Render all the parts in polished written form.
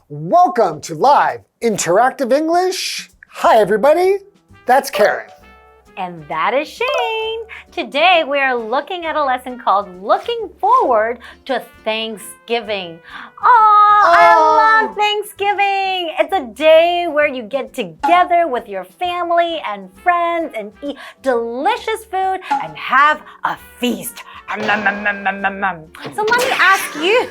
Welcome to Live Interactive English. Hi, everybody. That's Karen. And that is Shane. Today we are looking at a lesson called Looking Forward to Thanksgiving. I love Thanksgiving. It's a day where you get together with your family and friends and eat delicious food and have a feast. So let me ask you,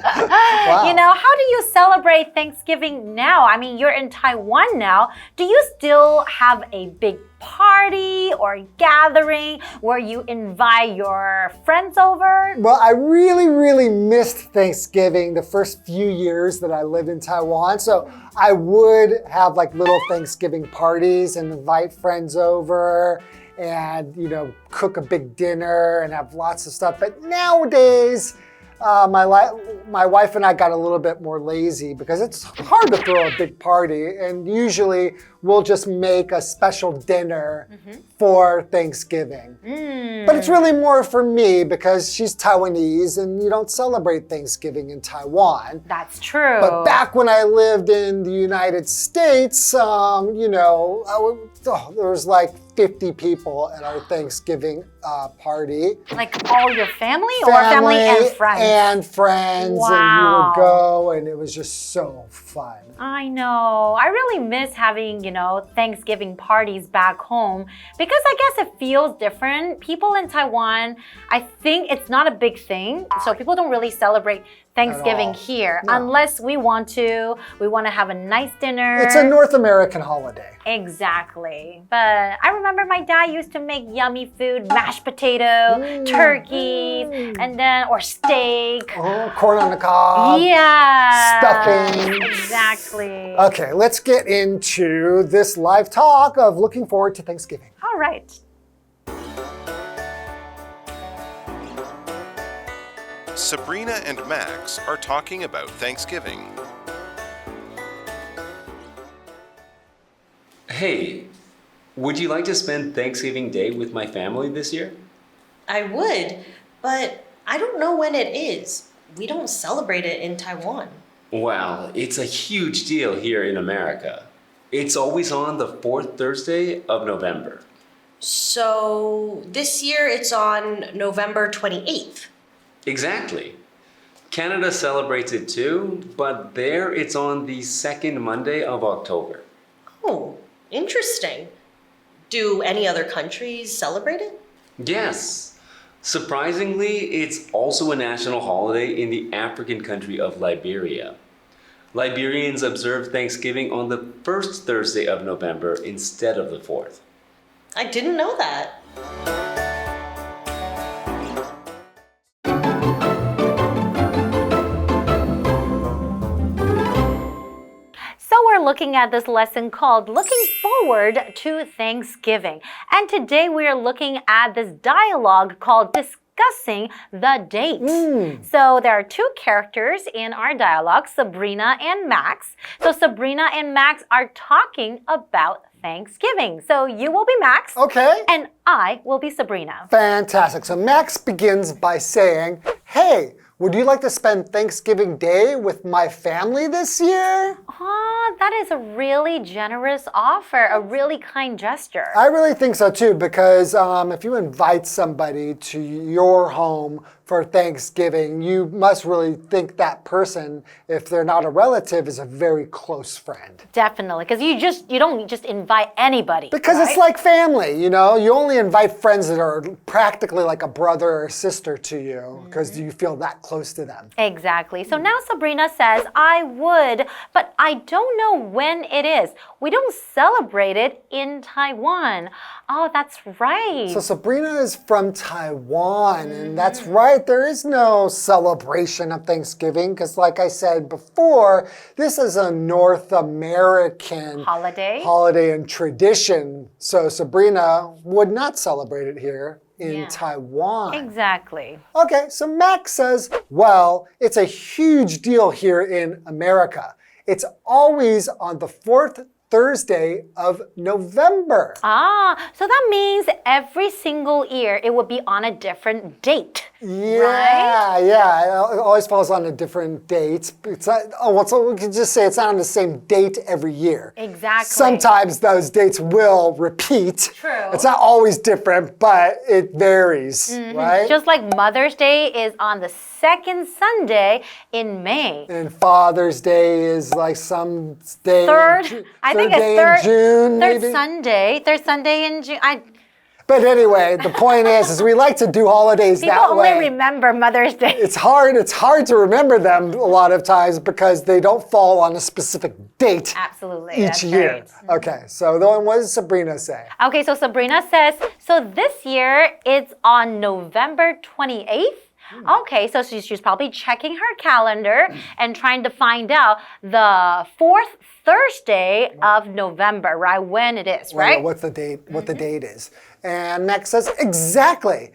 Wow. you know, how do you celebrate Thanksgiving now? I mean, you're in Taiwan now. Do you still have a big party or gathering where you invite your friends over? Well, I really missed Thanksgiving the first few years that I lived in Taiwan. So I would have like little Thanksgiving parties and invite friends over and, you know, cook a big dinner and have lots of stuff. But nowadays, my wife and I got a little bit more lazy because it's hard to throw a big party, and usually we'll just make a special dinner for Thanksgiving. But it's really more for me because she's Taiwanese and you don't celebrate Thanksgiving in Taiwan. That's true. But back when I lived in the United States, you know, there was like 50 people at our Thanksgiving party. Like all your family or family and friends? And friends. Wow. And you would go and it was just so fun. I know. I really miss having, you know, Thanksgiving parties back home because I guess it feels different. People in Taiwan, I think it's not a big thing. So people don't really celebrate Thanksgiving here unless we want to have a nice dinner. It's a North American holiday. Exactly. But I remember my dad used to make yummy food, mashed potato, turkey, and then, or steak. Oh, corn on the cob. Yeah. Stuffing. Exactly. Okay, let's get into this live talk of looking forward to Thanksgiving. All right. Sabrina and Max are talking about Thanksgiving. Hey, would you like to spend Thanksgiving Day with my family this year? I would, but I don't know when it is. We don't celebrate it in Taiwan. Well, it's a huge deal here in America. It's always on the fourth Thursday of November. So this year it's on November 28th. Exactly. Canada celebrates it too, but there it's on the second Monday of October. Oh, interesting. Do any other countries celebrate it? Yes. Surprisingly, it's also a national holiday in the African country of Liberia. Liberians observe Thanksgiving on the first Thursday of November instead of the fourth. I didn't know that. We're looking at this lesson called Looking Forward to Thanksgiving. And today we are looking at this dialogue called Discussing the Date. So there are two characters in our dialogue, Sabrina and Max. So Sabrina and Max are talking about Thanksgiving. So you will be Max. Okay. And I will be Sabrina. Fantastic. So Max begins by saying, hey, would you like to spend Thanksgiving Day with my family this year? Oh, that is a really generous offer, a really kind gesture. I really think so too, because if you invite somebody to your home for Thanksgiving, you must really think that person, if they're not a relative, is a very close friend. Definitely, because you don't just invite anybody. Because right? it's like family, you know? You only invite friends that are practically like a brother or sister to you, because you feel that close to them. Exactly. So now Sabrina says, I would, but I don't know when it is. We don't celebrate it in Taiwan. Oh, that's right. So Sabrina is from Taiwan, and that's right. There is no celebration of Thanksgiving because, like I said before, this is a North American holiday and tradition. So Sabrina would not celebrate it here in Taiwan. Exactly. Okay, so Max says, well, it's a huge deal here in America. It's always on the fourth Thursday of November. So that means every single year it would be on a different date. Yeah, right? yeah. It always falls on a different date. It's not, so we can just say it's not on the same date every year. Exactly. Sometimes those dates will repeat. True. It's not always different, but it varies, right? Just like Mother's Day is on the second Sunday in May. And Father's Day is like some day. I think it's in June, third maybe? Third Sunday in June. But anyway, the point is we like to do holidays that way. People only remember Mother's Day. It's hard to remember them a lot of times because they don't fall on a specific date. Absolutely. Each year. Right. Okay, so then what does Sabrina say? Okay, so Sabrina says, so this year it's on November 28th. Okay, so she's probably checking her calendar and trying to find out the fourth Thursday of November, right? When it is, right? What's the date? What the date is? And Max says, exactly.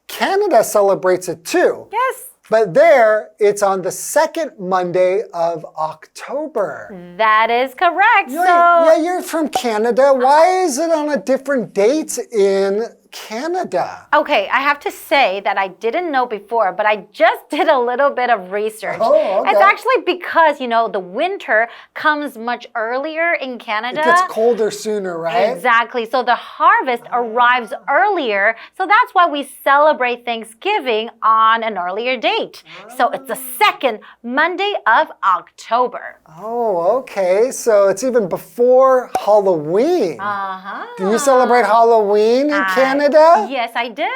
Canada celebrates it too. Yes. But there, it's on the second Monday of October. That is correct. Yeah, you're from Canada. Why is it on a different date in Canada? Okay, I have to say that I didn't know before, but I just did a little bit of research. Oh, okay. It's actually because, the winter comes much earlier in Canada. It gets colder sooner, right? Exactly. So the harvest arrives earlier. So that's why we celebrate Thanksgiving on an earlier date. So it's the second Monday of October. Oh, okay. So it's even before Halloween. Uh-huh. Do you celebrate Halloween in Canada? Yes, I did.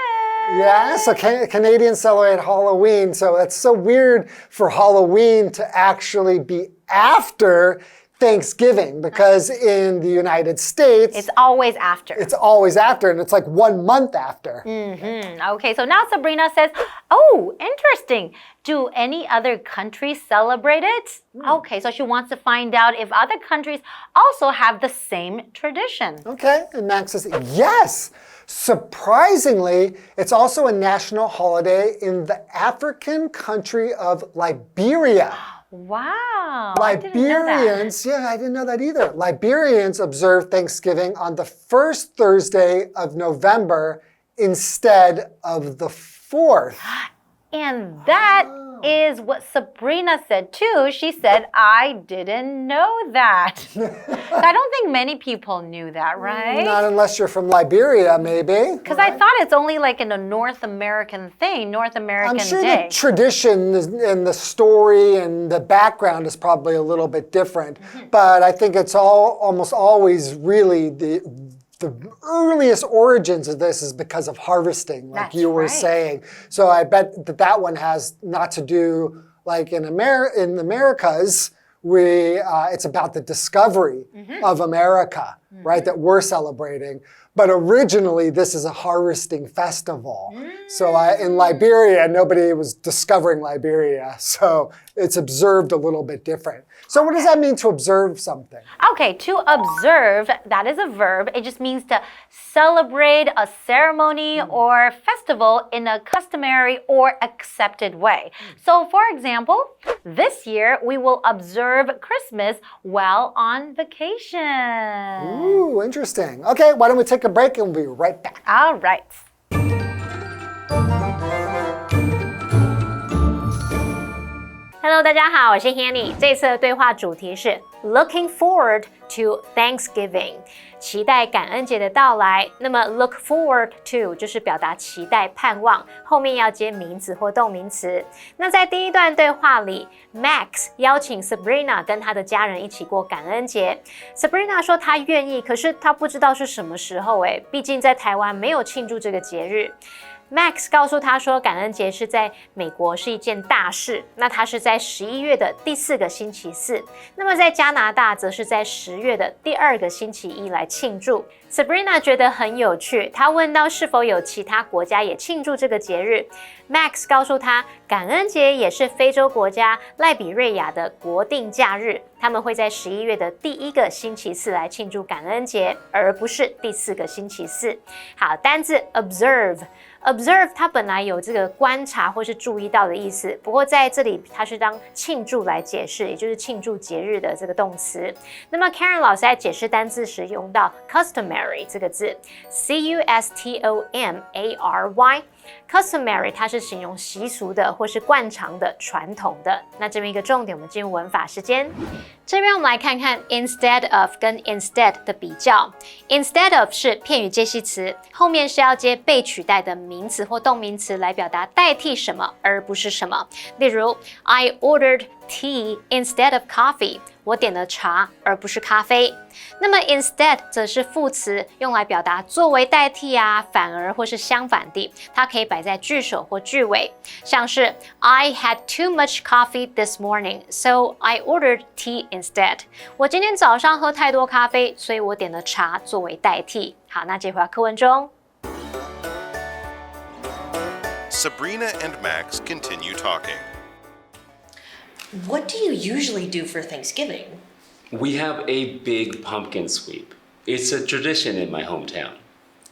Yeah, so Canadians celebrate Halloween. So it's so weird for Halloween to actually be after Thanksgiving because in the United States, it's always after. It's always after, and it's like 1 month after. Okay, so now Sabrina says, oh, interesting. Do any other countries celebrate it? Okay, so she wants to find out if other countries also have the same tradition. Okay, and Max says, yes. Surprisingly, it's also a national holiday in the African country of Liberia. Wow. Liberians, I didn't know that either. Liberians observe Thanksgiving on the first Thursday of November instead of the 4th. And that is what Sabrina said too. She said, I didn't know that. I don't think many people knew that, right? Not unless you're from Liberia, maybe. Because I thought it's only like in a North American thing, North American I'm sure Day. The tradition and the story and the background is probably a little bit different. But I think it's almost always really the earliest origins of this is because of harvesting, like you were saying. So I bet that one has not to do, like in the Americas, it's about the discovery of America, right, that we're celebrating. But originally, this is a harvesting festival. So in Liberia, nobody was discovering Liberia. So it's observed a little bit different. So what does that mean to observe something? Okay, to observe, that is a verb. It just means to celebrate a ceremony or festival in a customary or accepted way. So for example, this year we will observe Christmas while on vacation. Ooh, interesting. Okay, why don't we take a break and we'll be right back. All right. Hello， 大家好，我是 Hanny。这次的对话主题是 Looking forward to Thanksgiving， 期待感恩节的到来。那么 look forward to 就是表达期待、盼望，后面要接名词或动名词。那在第一段对话里 ，Max 邀请 Sabrina 跟她的家人一起过感恩节。Sabrina 说她愿意，可是她不知道是什么时候毕竟在台湾没有庆祝这个节日。Max 告诉他说，感恩节是在美国是一件大事，那它是在11月的第4个星期四，那么在加拿大则是在10月的第2个星期一来庆祝。Sabrina 觉得很有趣，她问到是否有其他国家也庆祝这个节日。Max 告诉她，感恩节也是非洲国家赖比瑞亚的国定假日，他们会在11月的第1个星期四来庆祝感恩节，而不是第4个星期四。好，单字 observe。Observe 它本来有这个观察或是注意到的意思，不过在这里它是当庆祝来解释，也就是庆祝节日的这个动词。那么 Karen 老师在解释单字时用到 customary 这个字 ，customary。Customary 它是形容习俗的或是惯常的、传统的。那这边一个重点，我们进入文法时间。这边我们来看看 instead of 跟 instead 的比较。Instead of 是片语介系词，后面是要接被取代的名词或动名词来表达代替什么，而不是什么。例如 I ordered tea instead of coffee， 我点了茶而不是咖啡。那么 instead 则是副词，用来表达作为代替啊、反而或是相反地，它可以摆在句首或句尾，像是 I had too much coffee this morning, so I ordered tea instead。我今天早上喝太多咖啡，所以我点了茶作为代替。好，那接回到课文中。Sabrina and Max continue talking. What do you usually do for Thanksgiving? We have a big pumpkin sweep. It's a tradition in my hometown.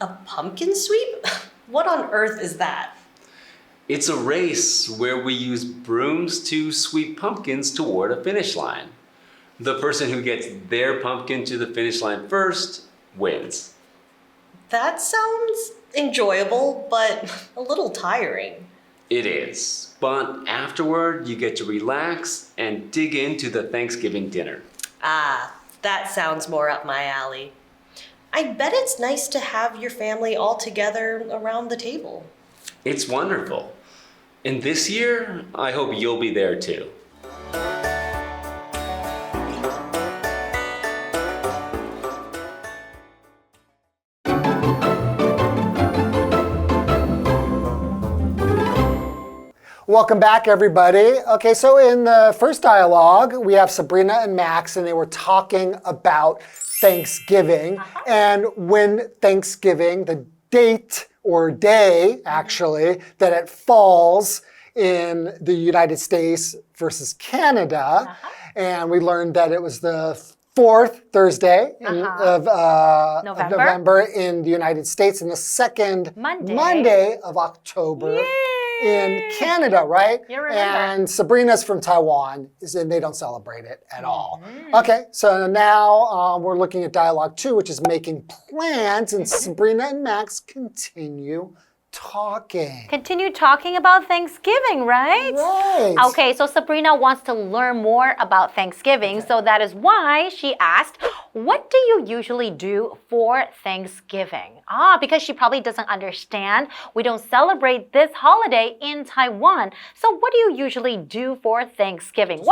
A pumpkin sweep? What on earth is that? It's a race where we use brooms to sweep pumpkins toward a finish line. The person who gets their pumpkin to the finish line first wins. That sounds enjoyable, but a little tiring. It is, but afterward you get to relax and dig into the Thanksgiving dinner. Ah, that sounds more up my alley. I bet it's nice to have your family all together around the table. It's wonderful. And this year, I hope you'll be there too. Welcome back, everybody. Okay, so in the first dialogue, we have Sabrina and Max, and they were talking about Thanksgiving. And when Thanksgiving, the date or day, actually, that it falls in the United States versus Canada. And we learned that it was the 4th Thursday of November in the United States and the second Monday of October. In Canada, right? You remember. And Sabrina's from Taiwan, and they don't celebrate it at all. Okay, so now we're looking at dialogue 2, which is making plans, and Sabrina and Max continue talking. Continue talking about Thanksgiving, right? Right. Okay, so Sabrina wants to learn more about Thanksgiving, so that is why she asked, what do you usually do for Thanksgiving? Because she probably doesn't understand. We don't celebrate this holiday in Taiwan. So what do you usually do for Thanksgiving?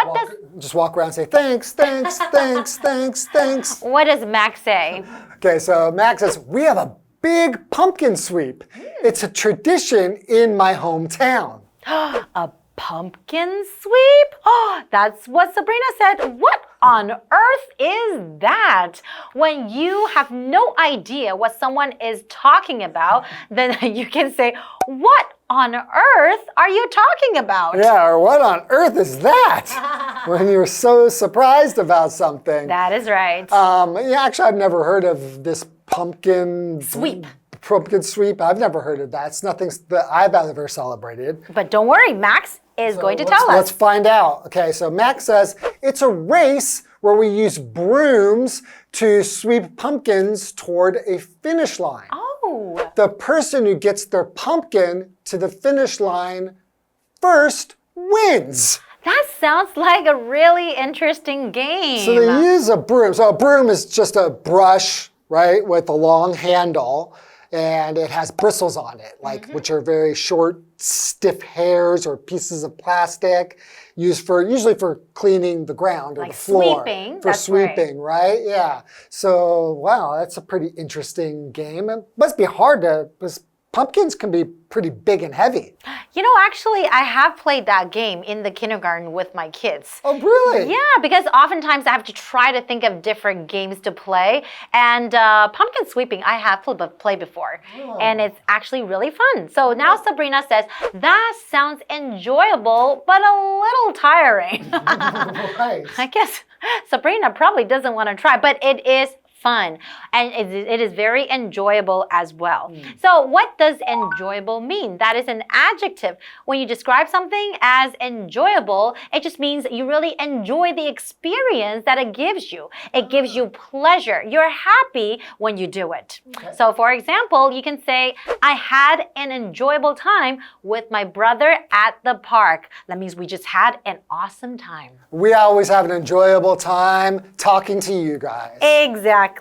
Just walk around and say, thanks, thanks, thanks, thanks, thanks. What does Max say? Okay, so Max says, we have a big pumpkin sweep. It's a tradition in my hometown. A pumpkin sweep? That's what Sabrina said. What on earth is that? When you have no idea what someone is talking about, then you can say, what on earth are you talking about? Yeah, or what on earth is that? When you're so surprised about something. That is right. Yeah, actually, I've never heard of this pumpkin Sweep. Pumpkin sweep. I've never heard of that. It's nothing that I've ever celebrated. But don't worry, Max is going to tell us. Let's find out. Okay, so Max says, it's a race where we use brooms to sweep pumpkins toward a finish line. Oh. The person who gets their pumpkin to the finish line first wins. That sounds like a really interesting game. So they use a broom. So a broom is just a brush, right, with a long handle. And it has bristles on it, which are very short, stiff hairs or pieces of plastic used usually for cleaning the ground or the floor. Sweeping. For sweeping, right? Yeah. So, wow, that's a pretty interesting game. It must be hard to pumpkins can be pretty big and heavy. You know, actually, I have played that game in the kindergarten with my kids. Oh, really? Yeah, because oftentimes I have to try to think of different games to play. And pumpkin sweeping, I have played before. And it's actually really fun. So now Sabrina says, that sounds enjoyable, but a little tiring. Right. I guess Sabrina probably doesn't want to try, but it is fun and it is very enjoyable as well. So what does enjoyable mean? That is an adjective. When you describe something as enjoyable, it just means you really enjoy the experience that it gives you. It gives you pleasure. You're happy when you do it. Okay. So for example, you can say, I had an enjoyable time with my brother at the park. That means we just had an awesome time. We always have an enjoyable time talking to you guys. Exactly.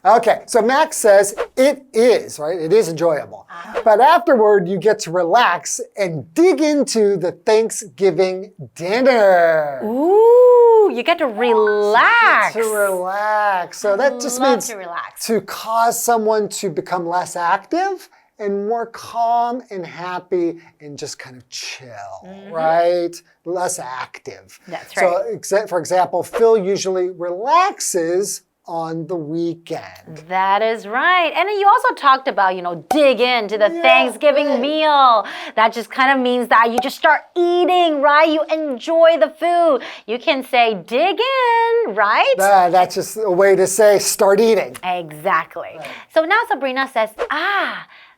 Okay, so Max says it is, right? It is enjoyable. But afterward, you get to relax and dig into the Thanksgiving dinner. Ooh, you get to relax. To relax. So that just means to relax. To cause someone to become less active and more calm and happy and just kind of chill, right? Less active. That's right. So, for example, Phil usually relaxes on the weekend. That is right. And then you also talked about, dig into the Thanksgiving meal. That just kind of means that you just start eating, right? You enjoy the food. You can say dig in, right? That's just a way to say start eating. Exactly. Right. So now Sabrina says,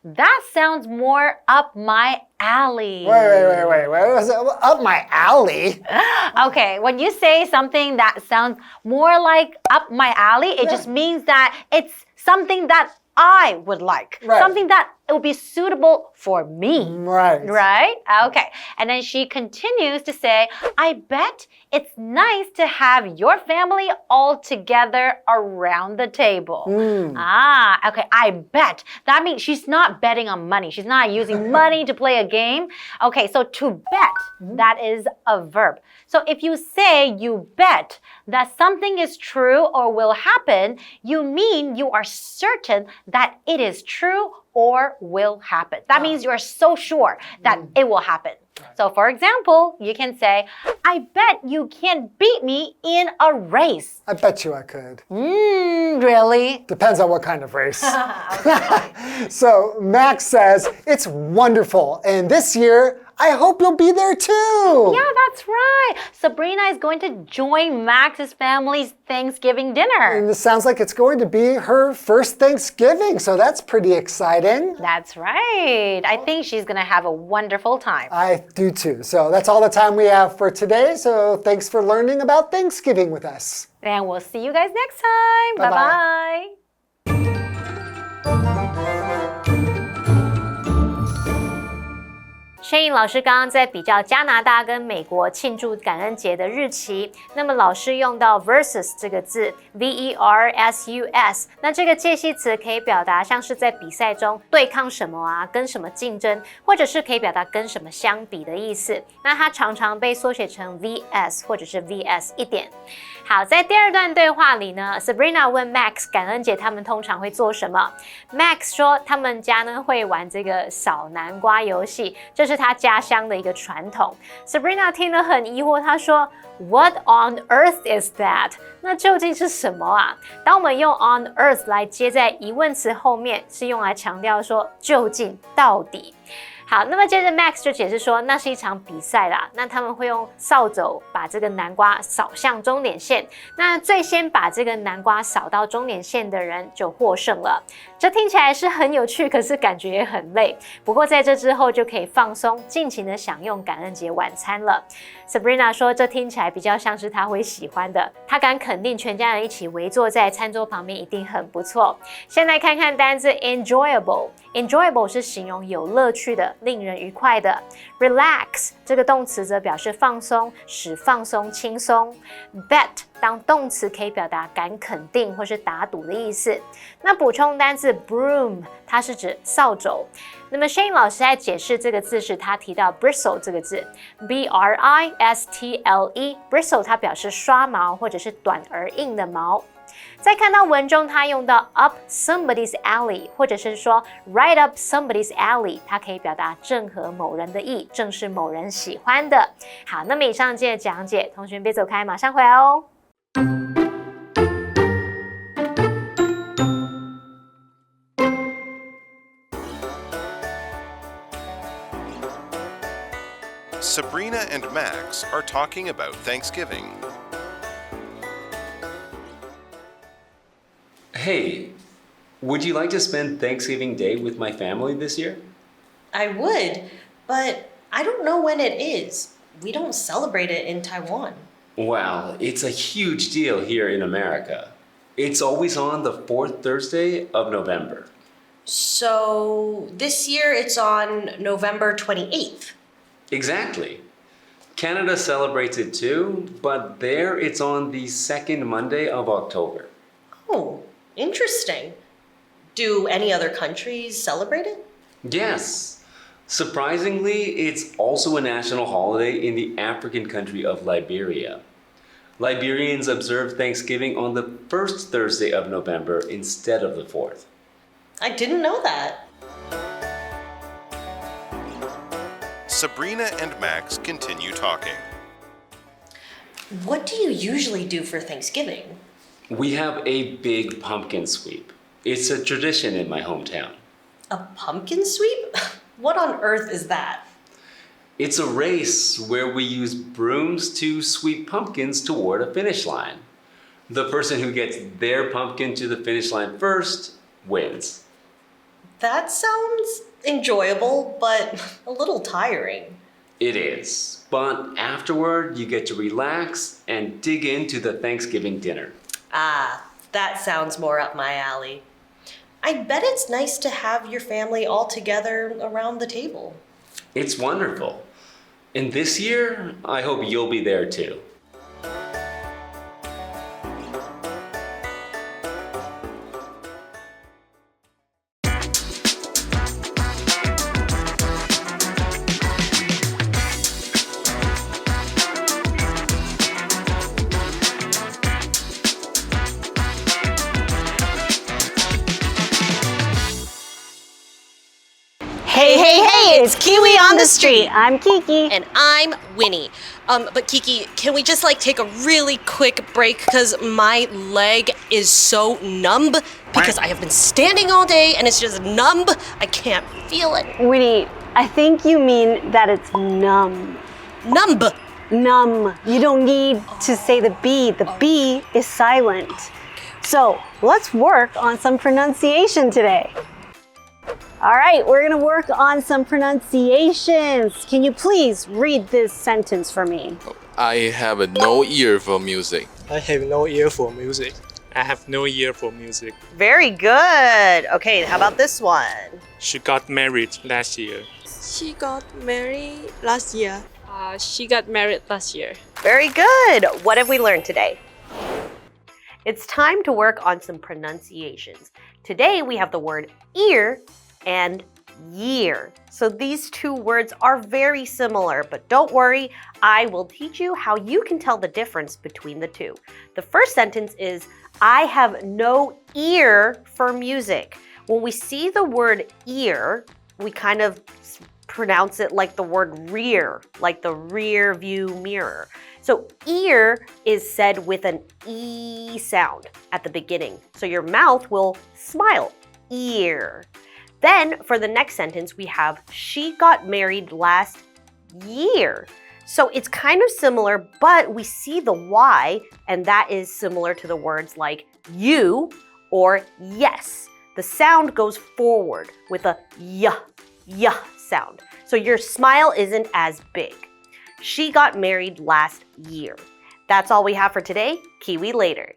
that sounds more up my alley. Wait. Up my alley? Okay, when you say something that sounds more like up my alley, it just means that it's something that I would like. Right. Something that it would be suitable for me. Right. Right? Okay. And then she continues to say, I bet it's nice to have your family all together around the table. Okay. I bet. That means she's not betting on money. She's not using money to play a game. Okay. So to bet, that is a verb. So if you say you bet that something is true or will happen, you mean you are certain that it is true or will happen. That means you're so sure that it will happen. So for example, you can say, I bet you can't beat me in a race. I bet you I could. Really? Depends on what kind of race. So Max says, it's wonderful. And this year, I hope you'll be there too. Yeah, that's right. Sabrina is going to join Max's family's Thanksgiving dinner. And it sounds like it's going to be her first Thanksgiving, so that's pretty exciting. That's right. I think she's going to have a wonderful time. I do too. So that's all the time we have for today. So thanks for learning about Thanksgiving with us. And we'll see you guys next time. Bye-bye. Shane 老师刚刚在比较加拿大跟美国庆祝感恩节的日期，那么老师用到 versus 这个字 versus， 那这个介系词可以表达像是在比赛中对抗什么啊，跟什么竞争，或者是可以表达跟什么相比的意思。那它常常被缩写成 vs 或者是 vs 一点。好，在第二段对话里呢 ，Sabrina 问 Max 感恩节他们通常会做什么 ？Max 说他们家呢会玩这个扫南瓜游戏，这是他家乡的一个传统。Sabrina 听了很疑惑，她说 ：“What on earth is that？” 那究竟是什么啊？当我们用 on earth 来接在疑问词后面，是用来强调说究竟到底。好，那么接着 Max 就解释说，那是一场比赛啦。那他们会用扫帚把这个南瓜扫向终点线。那最先把这个南瓜扫到终点线的人就获胜了。这听起来是很有趣，可是感觉也很累。不过在这之后就可以放松，尽情的享用感恩节晚餐了。Sabrina 说，这听起来比较像是她会喜欢的。她敢肯定，全家人一起围坐在餐桌旁边一定很不错。先来看看单字 enjoyable。enjoyable 是形容有乐趣的。令人愉快的 relax 这个动词则表示放松，使放松轻松。bet 当动词可以表达敢肯定或是打赌的意思。那补充单字 broom 它是指扫帚。那么 Shane 老师在解释这个字时，他提到 bristle 这个字 bristle bristle 它表示刷毛或者是短而硬的毛。在看到文中它用到 up somebody's alley 或者是说 right up somebody's alley 它可以表达正合某人的意，正是某人喜欢的。好，那么以上这些讲解同学别走开，马上回来哦。Sabrina and Max are talking about Thanksgiving. Hey, would you like to spend Thanksgiving Day with my family this year? I would, but I don't know when it is. We don't celebrate it in Taiwan. Well, it's a huge deal here in America. It's always on the fourth Thursday of November. So this year it's on November 28th. Exactly. Canada celebrates it too, but there it's on the second Monday of October. Oh, interesting. Do any other countries celebrate it? Yes. Surprisingly, it's also a national holiday in the African country of Liberia. Liberians observe Thanksgiving on the first Thursday of November instead of the fourth. I didn't know that. Sabrina and Max continue talking. What do you usually do for Thanksgiving? We have a big pumpkin sweep. It's a tradition in my hometown. A pumpkin sweep? What on earth is that? It's a race where we use brooms to sweep pumpkins toward a finish line. The person who gets their pumpkin to the finish line first wins. That sounds enjoyable, but a little tiring. It is, but afterward you get to relax and dig into the Thanksgiving dinner. Ah, that sounds more up my alley. I bet it's nice to have your family all together around the table. It's wonderful. And this year, I hope you'll be there too. Hey, it's Kiwi on the street. I'm Kiki. And I'm Winnie. But Kiki, can we just take a really quick break because my leg is so numb because I have been standing all day and it's just numb. I can't feel it. Winnie, I think you mean that it's numb. Numb. Numb. You don't need to say the B. The B is silent. So let's work on some pronunciation today. All right, we're gonna work on some pronunciations. Can you please read this sentence for me? I have no ear for music. I have no ear for music. I have no ear for music. Very good. Okay, how about this one? She got married last year. She got married last year. She got married last year. Very good. What have we learned today? It's time to work on some pronunciations. Today we have the word ear and year. So these two words are very similar, but don't worry, I will teach you how you can tell the difference between the two. The first sentence is, I have no ear for music. When we see the word ear, we kind of pronounce it like the word rear, like the rear view mirror. So ear is said with an E sound at the beginning. So your mouth will smile, ear. Then for the next sentence, we have she got married last year. So it's kind of similar, but we see the Y, and that is similar to the words like you or yes. The sound goes forward with a y sound. So your smile isn't as big. She got married last year. That's all we have for today. Kiwi later.